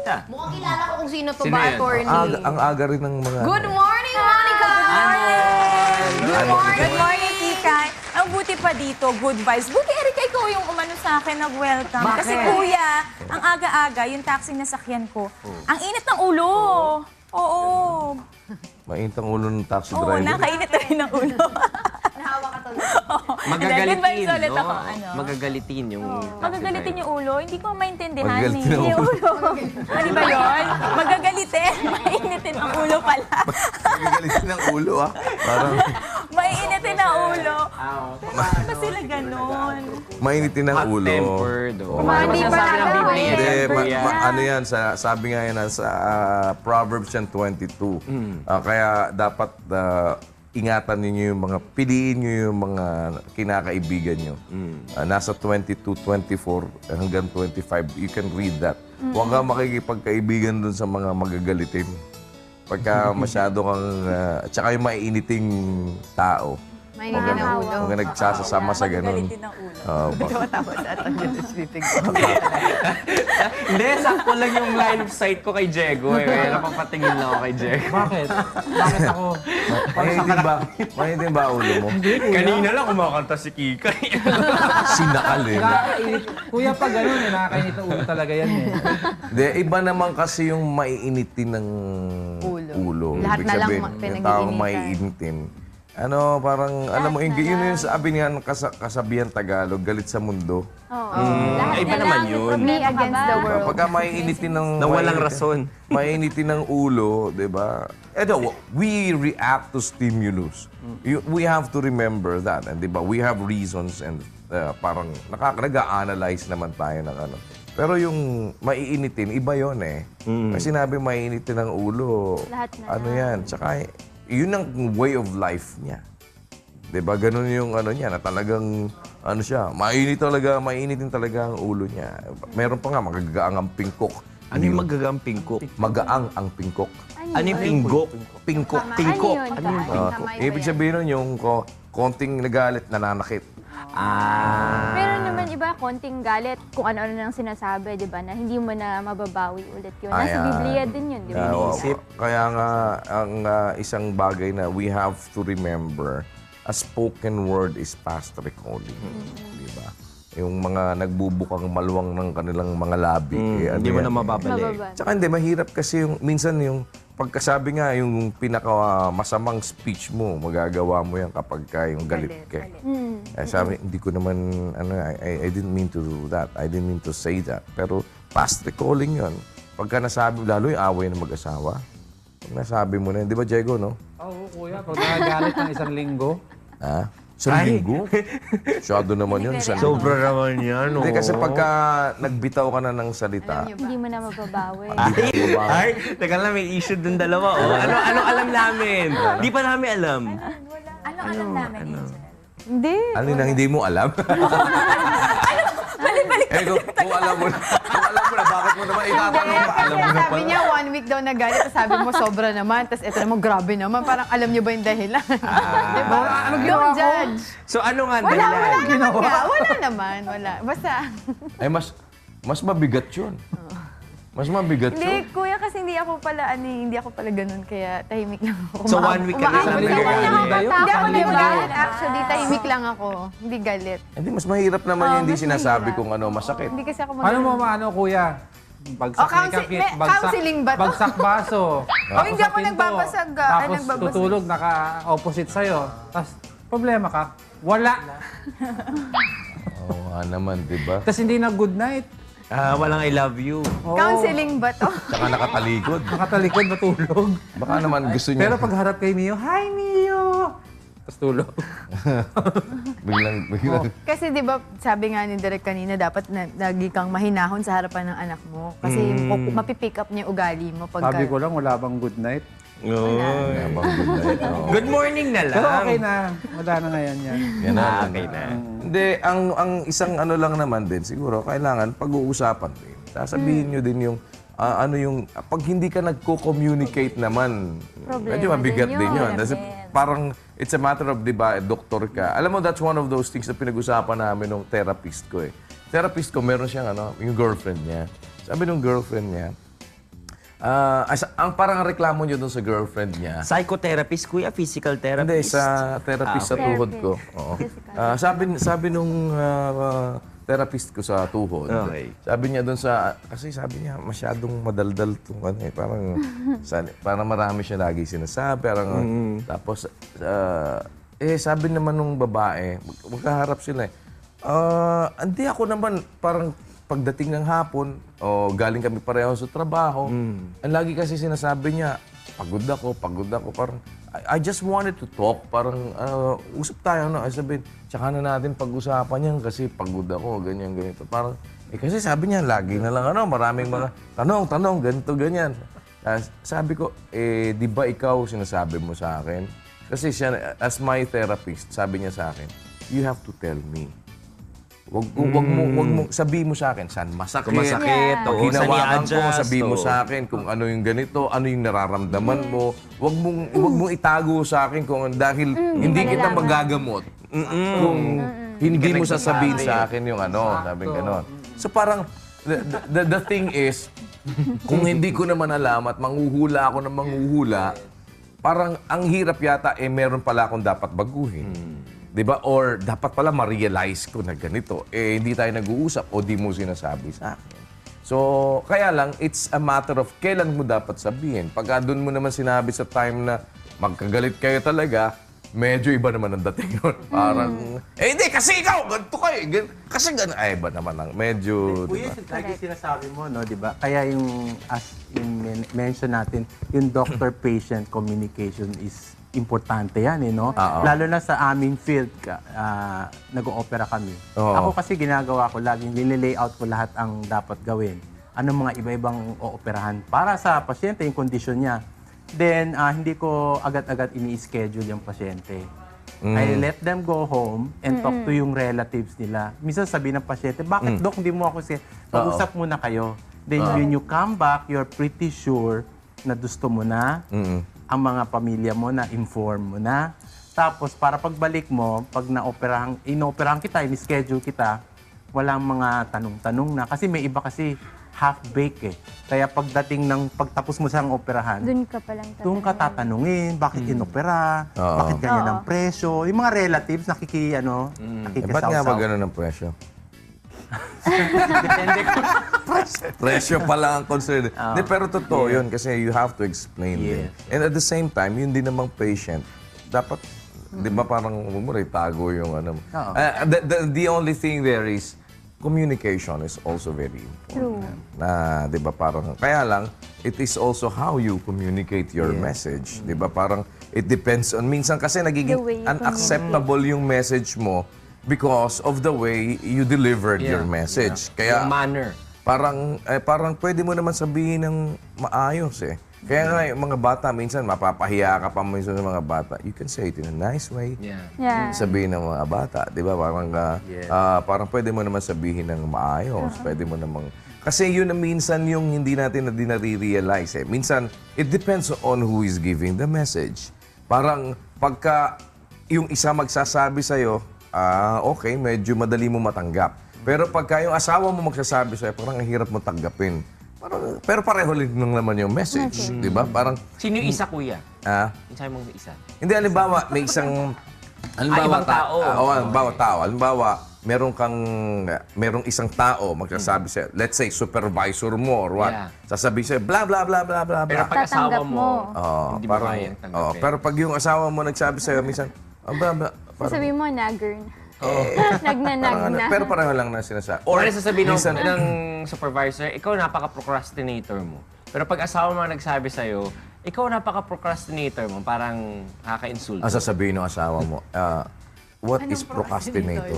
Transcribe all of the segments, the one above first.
tita. Mukhang kilala ko kung sino to Sino ba, yan? attorney. Ang aga rin ng mga... Good morning, Monica! Good morning. Good morning, Tika. Ang buti pa dito, good vibes. Buti, Erika, ikaw yung umano sa akin, nag-welcome. Bakit? Kasi kuya, ang aga-aga, yung taxi na sakyan ko, ang init ng ulo. Oo. Mainit ang ulo ng taxi Oo, driver. nakainit na rin ang ulo. Nahawa ka tuloy. Magagalitin, Good vibes ulit ako, no? ano? Magagalitin yung... Magagalitin yung ulo. Hindi ko maintindihan Magagalitin ang yung ulo. ulo. Ano ba yun? Magagalitin. Mainitin ang ulo pala. Magagalitin ng ulo, ah. Parang Mainitin ang ulo. Bakit ba sila ganon? mainitin ng ulo. Hot-tempered. Oh. Hindi pa Sinasabi ng natin. Biblia. Hindi, Kuya. ano yan, sabi nga yan, sa Proverbs yan 22. Kaya dapat ingatan ninyo yung mga, piliin nyo yung mga kinakaibigan nyo. Nasa 22, 24 hanggang 25, you can read that. Huwag kang makikipagkaibigan dun sa mga magagalitin. Pagka masyado kang, tsaka yung maiiniting tao. Mainitin ang ulo. Huwag kang nagsasasama sa ganun. Magagalitin ang ulo. Tawa sa attorney na speaking. Hindi, sakto lang yung line of sight ko kay Diego. Kaya napapatingin lang ako kay Diego. Bakit? Bakit ako? Mainitin ba ulo mo? Kanina lang kumakanta si Kika. Sinakal eh. Nakakainit. Kuya, pag gano'n eh, nakakainit ang ulo talaga yan eh. De, iba naman kasi yung maiinitin ng ulo. Lahat Ibig na lang sabihin, yung taong pinag-iinitan. maiinitin. Ano, parang, alam mo, yun yung sabi niya, kasabihan Tagalog, galit sa mundo. Iba naman yun. Me against the world. Pagka maiinitin ng... Na walang rason. Mainitin ng ulo, di ba? We react to stimulus. We have to remember that. And di ba, we have reasons and parang nag-a-analyze naman tayo ng ano. Pero yung maiinitin, iba yon eh. Kasi sinabi maiinitin ng ulo, Lahat na ano yan. Tsaka yun ang way of life niya. Diba? Ganun yung ano niya, na talagang, ano siya, mainitin talaga ang ulo niya. Meron pa nga, magagaang ang pingkok. Ano yung magagang pingkok? Magaang ang pingkok. Ano yung pinggok? Pingkok. Pingkok. Ano yun? Ibig sabihin nun yung konting nagalit, nananakit. Pero naman iba, konting galit kung ano-ano nang sinasabi, di ba? Na hindi mo na mababawi ulit yun. Nasa Ayan. Biblia din yun, di ba? Kaya nga, ang isang bagay na we have to remember, a spoken word is past recalling. Di ba? Yung mga nagbubukang maluwang ng kanilang mga labi. Hindi mo na mababalik. Mababa. Tsaka hindi, mahirap kasi yung, minsan yung, pagkasabi nga, yung pinaka masamang speech mo, magagawa mo yan kapag yung galit ka. Sabi, hindi ko naman, I didn't mean to do that. I didn't mean to say that. Pero past recalling yun. Pagka nasabi, lalo yung away ng mag-asawa, pag nasabi mo na, di ba, Diego, no? Oo, kuya. Pag nakagalit ng isang linggo, Ha? Sa linggo? Masyado naman yun. Sobra naman yan, Hindi, kasi pagka nagbitaw ka na ng salita, Hindi mo na mababawi. Ay, teka lang, may issue dun dalawa. Oh. Ano alam namin? Di pa namin alam. Ano alam namin? Hindi. alin ang hindi mo alam? Kung alam mo na, bakit mo naman itatanong pa? Alam mo na Sabi pala. niya, 1 week daw nagalit. Tapos sabi mo, sobra naman. Tapos ito naman, grabe naman. Parang alam niyo ba yung dahilan? Diba? ano ginawa Don't ko? judge. So ano nga Wala dahilan? naman nga. Wala naman. Wala. Basta. Ay, mas mabigat yun. Mas mabigat yun. Hindi, kuya, kasi hindi ako pala ganun. Kaya tahimik lang ako. So 1 week ka na lang Umaawit ka nagagalit. lang. Hindi ako Hindi nagalit. ba? Actually, tahimik lang ako. Hindi galit. Hindi, mas mahirap naman yung hindi mas sinasabi mahirap. kung ano masakit. Hindi kasi ako ano mo maano, kuya? Bagsak counseling ba to? Bagsak baso. Oh, hindi ako nagbabasag, Tapos nagbabasag. tutulog, naka-opposite sa'yo. Tapos problema ka, wala. Oo nga naman, di ba? Tapos hindi na good night. Walang I love you. Oo. Counseling ba to? Tsaka nakatalikod. Nakatalikod, matulog. Baka naman gusto niya. Pero pag harap kay Mio, hi Mio! Tapos tulog. Biglang. Kasi di ba sabi nga ni Derek kanina, dapat lagi kang mahinahon sa harapan ng anak mo. Kasi mapipick up niya yung ugali mo pagka... Sabi ko lang, wala bang good night. Good morning na lang. Pero okay na. Wala na ngayon yan. Yan na. Okay na. Hindi, ang isang ano lang naman din, siguro, kailangan pag-uusapan din. Sasabihin nyo din yung, pag hindi ka nagko-communicate naman, medyo mabigat din yun. Kasi parang, it's a matter of, di ba, doktor ka. Alam mo, that's one of those things na pinag-usapan namin ng therapist ko eh. Therapist ko, meron siyang yung girlfriend niya. Sabi ng girlfriend niya, Ang parang reklamo niyo doon sa girlfriend niya, Psychotherapist, kuya, physical hindi, therapist. sa therapist sa tuhod ko. Oo. Sabi nung therapist ko sa tuhod, Okay. sabi niya doon kasi sabi niya, masyadong madaldal itong parang marami siya lagi sinasabi. Parang, tapos, sabi naman nung babae, magkaharap sila hindi ako naman, parang pagdating ng hapon, galing kami pareho sa trabaho, ang lagi kasi sinasabi niya, pagod ako, parang, I just wanted to talk, parang, usap tayo, no? Ay sabihin, tsaka na natin pag-usapan yan kasi pagod ako, ganyan, ganito. Parang, kasi sabi niya, lagi na lang, maraming mga tanong, ganito, ganyan. Sabi ko, di ba ikaw sinasabi mo sa akin? Kasi siya, as my therapist, sabi niya sa akin, you have to tell me. Wag mo sabihin mo sa akin saan masakit. Kung masakit, Pag oo, saan hinawakan ko, i-adjust, sabihin mo oo. sa akin kung ano yung ganito, ano yung nararamdaman mo. Wag mong itago sa akin kung dahil hindi kita magagamot. Kung hindi mo sasabihin sa akin yung sabi gano'n. So parang the thing is, kung hindi ko naman alam at manghuhula ako ng manghuhula, parang ang hirap yata meron pala akong dapat baguhin. 'Di ba? Or dapat pala ma-realize ko na ganito. Hindi tayo nag-uusap o di mo sinasabi sa akin. So, kaya lang, it's a matter of kailan mo dapat sabihin. Pagka doon mo naman sinabi sa time na magkagalit kayo talaga, medyo iba naman ang dating nun. Parang, hindi, kasi ikaw, ganito kayo. Kasi ganito. Iba naman ang medyo, Kuya, di ba? lagi sinasabi mo, no, di ba? Kaya yung, as yung mention natin, yung doctor-patient communication is importante yan, no? Lalo na sa aming field, nag-o-opera kami. Oo. Ako kasi ginagawa ko, laging nililayout ko lahat ang dapat gawin. Anong mga iba-ibang ooperahan para sa pasyente, yung kondisyon niya. Then, hindi ko agad-agad ini-schedule yung pasyente. I let them go home and talk to yung relatives nila. Minsan sabi ng pasyente, bakit Dok, hindi mo ako pag-usap muna kayo. Then when you come back, you're pretty sure na gusto mo na, ang mga pamilya mo na inform mo na. Tapos para pagbalik mo, pag inooperahan kita, in-schedule kita, walang mga tanong-tanong na. Kasi may iba kasi half-baked Kaya pagdating ng pagtapos mo sa operahan, Doon ka palang doon ka tatanungin, bakit inopera, bakit ganyan ang presyo. Yung mga relatives ba't nakikisaw-saw. nga ba ganun ang presyo? Presyo pala ang concern. Hindi, pero totoo yun kasi you have to explain din. And at the same time, yun din namang patient, dapat, di ba parang itago yung the only thing there is, communication is also very important. Na, di ba parang, kaya lang, it is also how you communicate your message. Di ba parang, it depends on, minsan kasi nagiging The way you unacceptable yung message mo because of the way you delivered your message. Kaya, Yung manner. parang pwede mo naman sabihin ng maayos Kaya nga yung mga bata, minsan mapapahiya ka pa minsan sa mga bata. You can say it in a nice way. Yeah. Sabihin ng mga bata, di ba? Parang pwede mo naman sabihin ng maayos. Pwede mo namang... Kasi yun na minsan yung hindi natin nare-realize Minsan, it depends on who is giving the message. Parang pagka yung isa magsasabi sa'yo, okay, medyo madali mo matanggap. Pero pagka yung asawa mo magsasabi sa'yo, parang ang hirap mo tanggapin. Pero pareho lang naman yung message, di ba? Parang, Sino yung isa, kuya? Yung sabi mong isa. hindi, halimbawa, may isang... ibang tao. Halimbawa, merong isang tao magsasabi sa'yo, let's say, supervisor mo or what, sasabihin sa'yo, blah, blah, blah, blah, blah, Pero blah. pag asawa Tatanggap mo, hindi mo kayang tanggapin. pero pag yung asawa mo nagsabi sa'yo, minsan, blah, blah, Sabi mo, nagger na. Nagnanag na. pero pareho lang na sinasabi. Or sasabihin ng supervisor, ikaw napaka-procrastinator mo. Pero pag asawa mo nagsabi sa'yo, ikaw napaka-procrastinator mo, parang nakaka-insulto. Sasabihin ng asawa mo, what is procrastinator?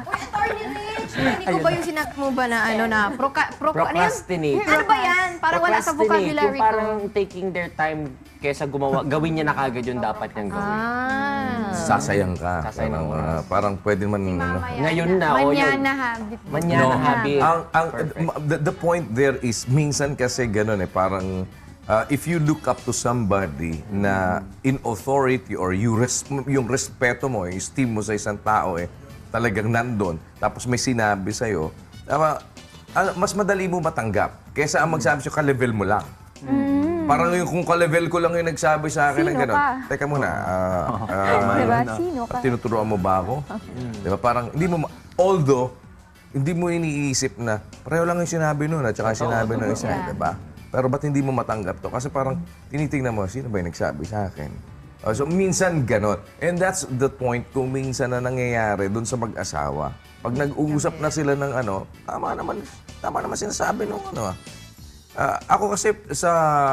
Attorney Rich, hindi ko ba yung sinabi mo ba na Procrastinate. Ano ba yan? Parang wala sa Procrastinate, vocabulary yung ko. parang taking their time kaysa gawin niya na kagad yung dapat niyang gawin. Sasayang ka. Sasayang ng oras. Parang pwede man... Ngayon na, o yun. Manyana habit. Manyana habit. The point there is, minsan kasi gano'n parang if you look up to somebody na in authority or yung respeto mo, yung esteem mo sa isang tao talagang nandun, tapos may sinabi sa'yo, mas madali mo matanggap kaysa ang magsabi sa'yo, ka-level mo lang. Parang yung kung ka-level ko lang yung nagsabi sa akin ng Sino gano'n. ka? Teka muna, Diba? Sino ka? tinuturoan mo ba ako? Diba? Parang, hindi mo, although, hindi mo iniisip na, pareho lang yung sinabi nun at saka sinabi ng isa, diba? Pero ba't hindi mo matanggap to? Kasi parang tinitingnan mo, sino ba yung nagsabi sa akin? So, minsan ganon. And that's the point kung minsan na nangyayari doon sa mag-asawa. Pag nag-uusap na sila ng ano, tama naman sinasabi nung ano. Ako kasi sa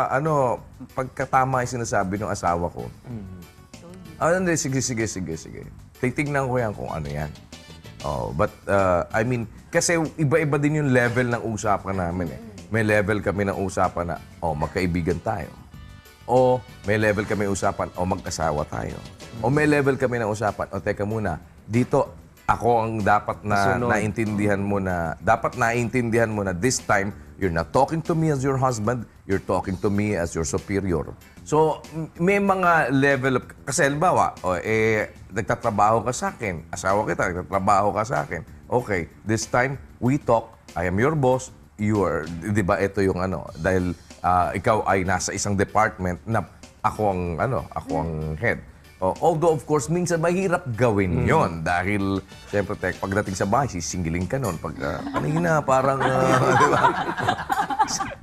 ano, pagkatama yung sinasabi ng asawa ko, hindi, sige. Titignan ko yan kung ano yan. Oh, but I mean, kasi iba-iba din yung level ng usapan namin eh. May level kami ng usapan na, magkaibigan tayo. O may level kami usapan, magkasawa tayo. O may level kami ng usapan, teka muna, dito ako ang dapat na naintindihan mo na, this time, you're not talking to me as your husband, you're talking to me as your superior. So, may mga level of, kasi halimbawa, nagtatrabaho ka sa akin, asawa kita, nagtatrabaho ka sa akin. Okay, this time, we talk, I am your boss, you are, di ba, ito yung ano, dahil ikaw ay nasa isang department na ako ang head. Although, of course, minsan mahirap gawin yon dahil, siyempre, pagdating sa bahay, sisingilin ka nun. Pag, kanina, parang, di ba?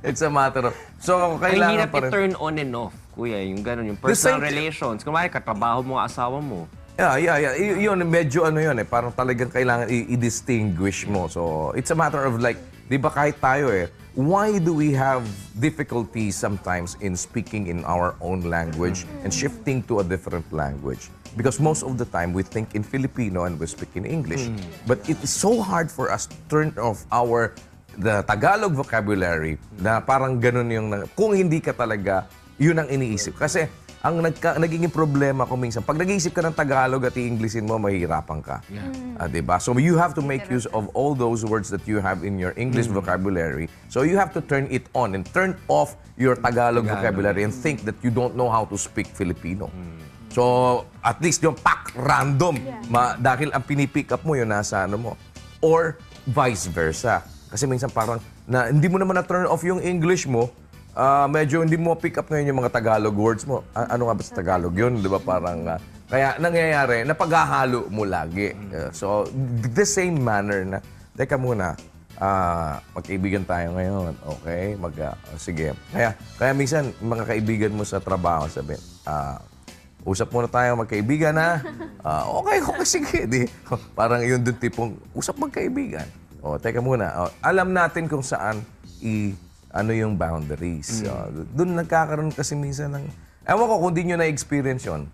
It's a matter of, so, Ang kailangan hirap pa rin. i-turn on and off, kuya. Yung gano'n, yung personal same- relations. Kung katrabaho mo, asawa mo. Yeah. Yun, medyo ano yun eh. Parang talagang kailangan i-distinguish mo. So, it's a matter of like, di ba kahit tayo why do we have difficulty sometimes in speaking in our own language and shifting to a different language? Because most of the time we think in Filipino and we speak in English. But it is so hard for us to turn off the Tagalog vocabulary na parang ganun yung, kung hindi ka talaga, yun ang iniisip. Kasi, ang nagiging problema ko minsan, pag nag-iisip ka ng Tagalog at i-Englishin mo, mahihirapan ka. Diba? So you have to make use of all those words that you have in your English vocabulary. So you have to turn it on and turn off your Tagalog vocabulary and think that you don't know how to speak Filipino. So at least yung random. Dahil ang pinipick up mo yun nasa ano mo. Or vice versa. Kasi minsan parang hindi mo naman na-turn off yung English mo, medyo hindi mo pick up ngayon yung mga Tagalog words mo. Ano nga ba sa Tagalog yun? Di ba parang, kaya nangyayari, napaghahalo mo lagi. So, the same manner na, teka muna, magkaibigan tayo ngayon, okay? Sige. Kaya minsan, mga kaibigan mo sa trabaho, sabihin, usap muna tayo magkaibigan na. Okay, sige. Parang yun dun tipong, usap magkaibigan. Teka muna, alam natin kung saan ano yung boundaries. Doon nagkakaroon kasi minsan ng... Ewan ko kung di nyo na-experience yun.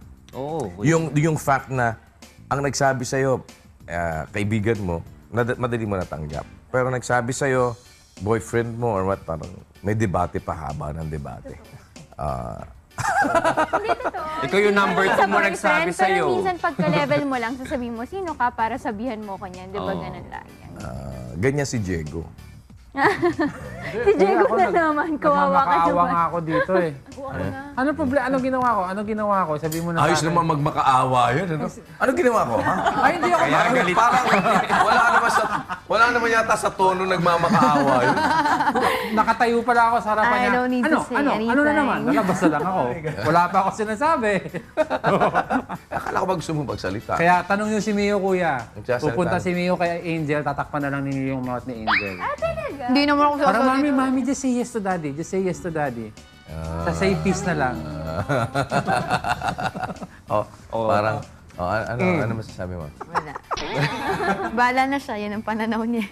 Yung fact na ang nagsabi sa'yo, kaibigan mo, madali mo natanggap. Pero nagsabi sa'yo, boyfriend mo or what, parang may debate pa, haba ng debate. Ikaw yung number 2 mo nagsabi sa'yo. Pero minsan pagka-level mo lang, sasabihin mo, sino ka para sabihan mo ko niyan? Di ba ganun lang yan? Ganyan si Diego. Si Diego na naman, kawawa ka Nagmamakaawa naman. nga ako dito eh. Ano problema? Anong ginawa ko? Sabi mo na Ayos sa akin. naman magmakaawa yun. Ano ginawa ko, ha? Ay, hindi ako. Kaya galit. Parang wala naman yata sa tono nagmamakaawa yun. Nakatayo pala ako sa harapan I niya. don't need to say Ano na anything. naman? Nalabas na lang ako. Wala pa ako sinasabi. Akala ko ba gusto mo magsalita? Kaya tanong niyo si Mio, kuya. Magsasalita. Pupunta si Mio kay Angel, tatakpan na lang ninyo yung mouth ni Angel. Hindi naman ako Parang sasabihin. mami, just say yes to daddy. Just say yes to daddy. Sa say peace na lang. Parang, ano masasabi mo? Wala. Bahala na siya, yan ang pananaw niya.